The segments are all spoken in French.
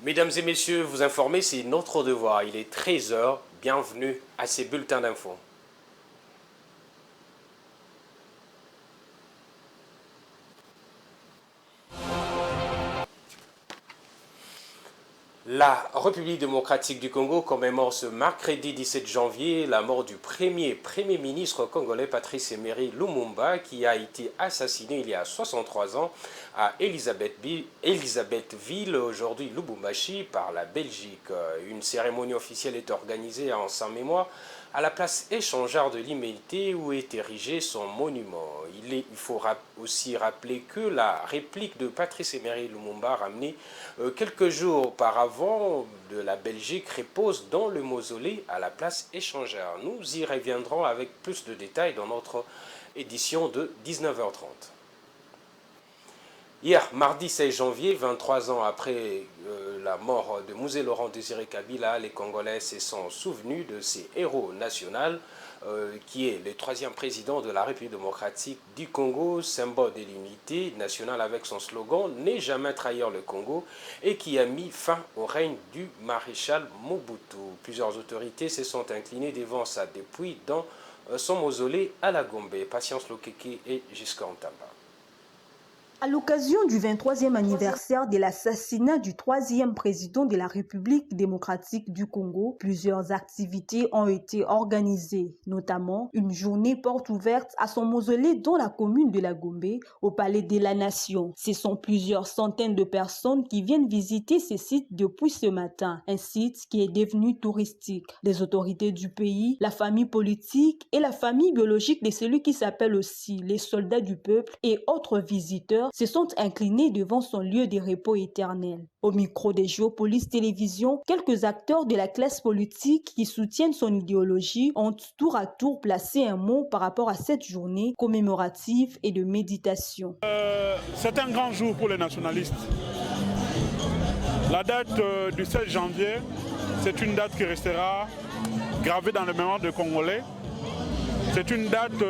Mesdames et messieurs, vous informer, c'est notre devoir. Il est 13 h. Bienvenue à ces bulletins d'infos. La République démocratique du Congo commémore ce mercredi 17 janvier la mort du Premier ministre congolais Patrice Emery Lumumba qui a été assassiné il y a 63 ans à Elisabethville, aujourd'hui Lubumbashi, par la Belgique. Une cérémonie officielle est organisée en sa mémoire à la place échangeur de l'Humanité où est érigé son monument. Il faut aussi rappeler que la réplique de Patrice Emery Lumumba ramenée quelques jours auparavant de la Belgique repose dans le mausolée à la place échangeur. Nous y reviendrons avec plus de détails dans notre édition de 19h30. Hier, mardi 16 janvier, 23 ans après la mort de Musée Laurent Désiré Kabila, les Congolais se sont souvenus de ces héros nationaux, qui est le 3e président de la République démocratique du Congo, symbole de l'unité nationale avec son slogan « Ne jamais trahir le Congo » et qui a mis fin au règne du maréchal Mobutu. Plusieurs autorités se sont inclinées devant sa dépouille dans son mausolée à la Gombe. Patience Lokeke et Giscard Ntamba. À l'occasion du 23e anniversaire de l'assassinat du 3e président de la République démocratique du Congo, plusieurs activités ont été organisées, notamment une journée porte ouverte à son mausolée dans la commune de la Gombe, au Palais de la Nation. Ce sont plusieurs centaines de personnes qui viennent visiter ce site depuis ce matin, un site qui est devenu touristique. Les autorités du pays, la famille politique et la famille biologique de celui qui s'appelle aussi les soldats du peuple et autres visiteurs se sont inclinés devant son lieu de repos éternel. Au micro des Géopolice Télévision, quelques acteurs de la classe politique qui soutiennent son idéologie ont tour à tour placé un mot par rapport à cette journée commémorative et de méditation. C'est un grand jour pour les nationalistes. La date du 16 janvier, c'est une date qui restera gravée dans le mémoire des Congolais. C'est une date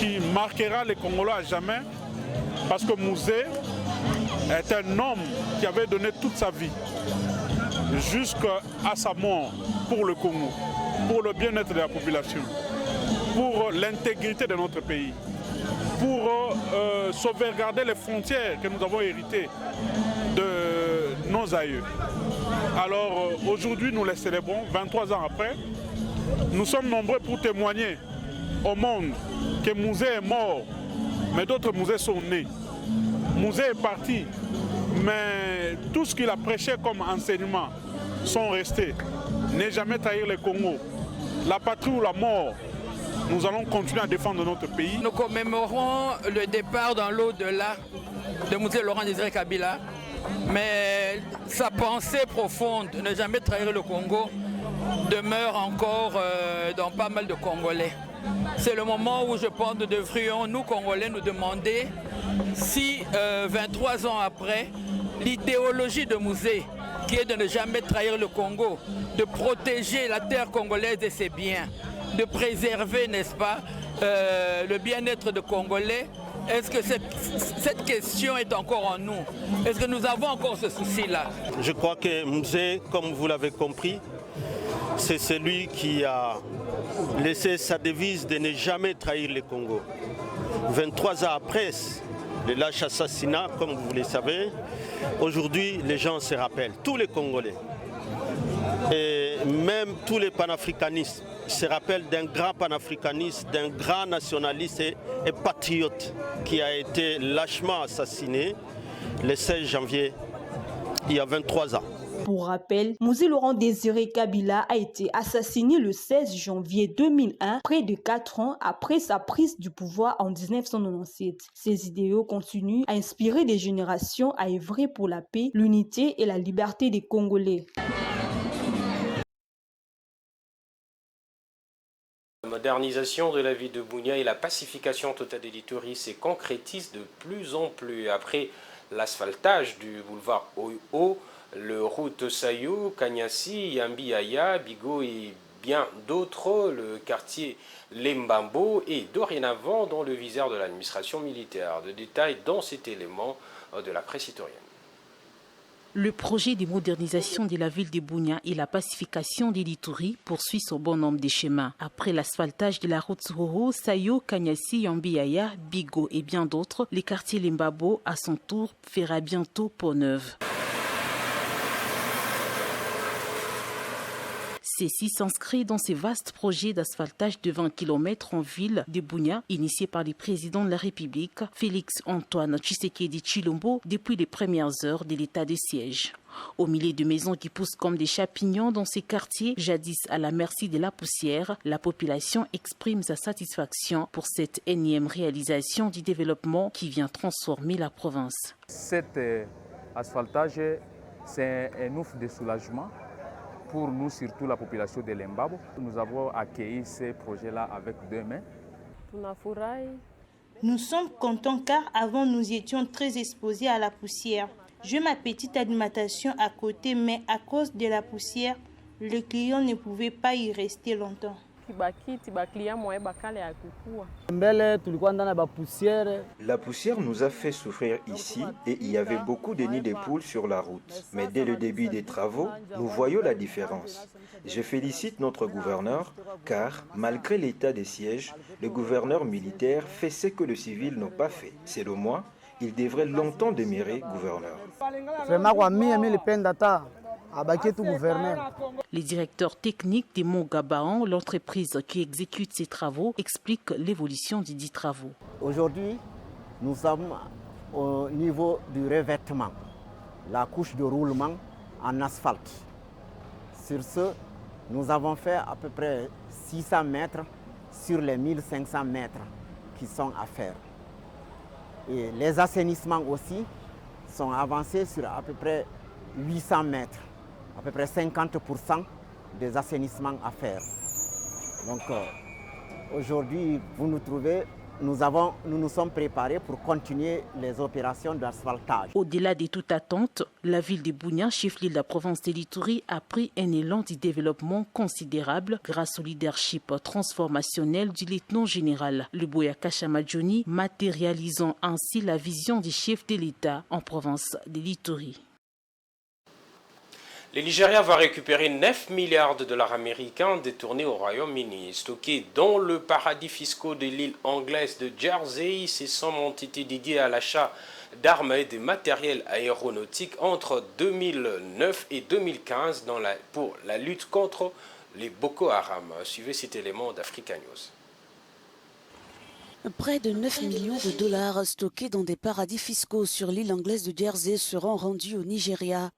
qui marquera les Congolais à jamais. Parce que Musée est un homme qui avait donné toute sa vie jusqu'à sa mort pour le Congo, pour le bien-être de la population, pour l'intégrité de notre pays, pour sauvegarder les frontières que nous avons héritées de nos aïeux. Alors aujourd'hui, nous les célébrons, 23 ans après. Nous sommes nombreux pour témoigner au monde que Musée est mort, mais d'autres Musées sont nés. Musée est parti, mais tout ce qu'il a prêché comme enseignement sont restés. Ne jamais trahir le Congo. La patrie ou la mort, nous allons continuer à défendre notre pays. Nous commémorons le départ dans l'au-delà de Musée Laurent Désiré Kabila, mais sa pensée profonde, ne jamais trahir le Congo, demeure encore dans pas mal de Congolais. C'est le moment où je pense que nous devrions, nous Congolais, nous demander si 23 ans après, l'idéologie de Musée, qui est de ne jamais trahir le Congo, de protéger la terre congolaise et ses biens, de préserver, n'est-ce pas, le bien-être des Congolais, est-ce que cette question est encore en nous? Est-ce que nous avons encore ce souci-là? Je crois que Musée, comme vous l'avez compris, c'est celui qui a laissé sa devise de ne jamais trahir le Congo. 23 ans après le lâche assassinat, comme vous le savez, aujourd'hui les gens se rappellent, tous les Congolais, et même tous les panafricanistes se rappellent d'un grand panafricaniste, d'un grand nationaliste et patriote qui a été lâchement assassiné le 16 janvier il y a 23 ans. Pour rappel, Musée Laurent Désiré Kabila a été assassiné le 16 janvier 2001, près de 4 ans après sa prise du pouvoir en 1997. Ses idéaux continuent à inspirer des générations à œuvrer pour la paix, l'unité et la liberté des Congolais. La modernisation de la ville de Bunia et la pacification totale des littoraux se concrétisent de plus en plus. Après l'asphaltage du boulevard Oyo, le route Sayou, Kanyasi, Yambi-Aya, Bigo et bien d'autres, le quartier Lembambo est dorénavant dans le viseur de l'administration militaire. De détails dans cet élément de la presse itorienne. Le projet de modernisation de la ville de Bunia et la pacification de l'Ituri poursuit son bon nombre de schémas. Après l'asphaltage de la route Tsuhuru, Sayo, Kanyasi, Yambiaya, Bigo et bien d'autres, les quartiers Limbabo, à son tour, fera bientôt peau neuve. Ceci s'inscrit dans ces vastes projets d'asphaltage de 20 km en ville de Bunia, initiés par le président de la République, Félix Antoine Tshisekedi Tshilombo, depuis les premières heures de l'état de siège. Au milieu de maisons qui poussent comme des champignons dans ces quartiers, jadis à la merci de la poussière, la population exprime sa satisfaction pour cette énième réalisation du développement qui vient transformer la province. Cet asphaltage, c'est un ouf de soulagement pour nous, surtout la population de Limbabo. Nous avons accueilli ces projets-là avec deux mains. Nous sommes contents car avant nous étions très exposés à la poussière. J'ai ma petite alimentation à côté, mais à cause de la poussière, le client ne pouvait pas y rester longtemps. La poussière nous a fait souffrir ici et il y avait beaucoup de nids de poules sur la route. Mais dès le début des travaux, nous voyons la différence. Je félicite notre gouverneur car, malgré l'état de siège, le gouverneur militaire fait ce que le civil n'a pas fait. Selon moi, il devrait longtemps demeurer gouverneur. Les directeurs techniques des Monts Gabaon, l'entreprise qui exécute ces travaux, expliquent l'évolution des 10 travaux. Aujourd'hui, nous sommes au niveau du revêtement, la couche de roulement en asphalte. Sur ce, nous avons fait à peu près 600 mètres sur les 1500 mètres qui sont à faire. Et les assainissements aussi sont avancés sur à peu près 800 mètres. À peu près 50% des assainissements à faire. Donc aujourd'hui, vous nous trouvez, nous nous sommes préparés pour continuer les opérations d'asphaltage. Au-delà de toute attente, la ville de Bunia, chef-lieu de la province de l'Ituri, a pris un élan de développement considérable grâce au leadership transformationnel du lieutenant-général Luboya Kashamadjoni, matérialisant ainsi la vision du chef de l'État en province de l'Ituri. Le Nigeria va récupérer 9 milliards de dollars américains détournés au Royaume-Uni. Stockés dans le paradis fiscal de l'île anglaise de Jersey, ces sommes ont été dédiées à l'achat d'armes et de matériel aéronautique entre 2009 et 2015 pour la lutte contre les Boko Haram. Suivez cet élément d'Africa News. Près de 9 millions de dollars stockés dans des paradis fiscaux sur l'île anglaise de Jersey seront rendus au Nigeria.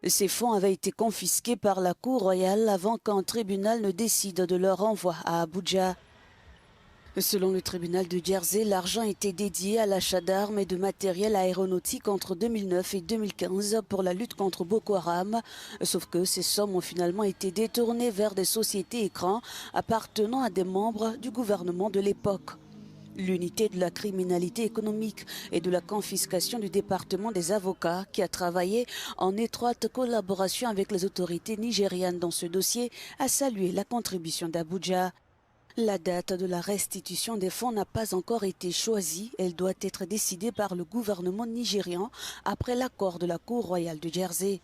Ces fonds avaient été confisqués par la Cour royale avant qu'un tribunal ne décide de leur envoi à Abuja. Selon le tribunal de Jersey, l'argent était dédié à l'achat d'armes et de matériel aéronautique entre 2009 et 2015 pour la lutte contre Boko Haram, sauf que ces sommes ont finalement été détournées vers des sociétés écrans appartenant à des membres du gouvernement de l'époque. L'unité de la criminalité économique et de la confiscation du département des avocats, qui a travaillé en étroite collaboration avec les autorités nigérianes dans ce dossier, a salué la contribution d'Abuja. La date de la restitution des fonds n'a pas encore été choisie. Elle doit être décidée par le gouvernement nigérian après l'accord de la Cour royale de Jersey.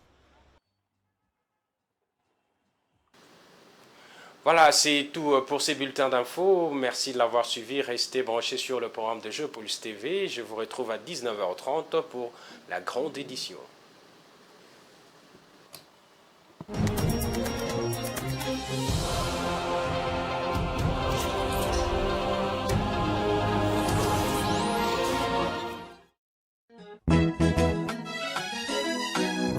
Voilà, c'est tout pour ces bulletins d'infos. Merci de l'avoir suivi. Restez branchés sur le programme de Jeux Pulse TV. Je vous retrouve à 19h30 pour la grande édition.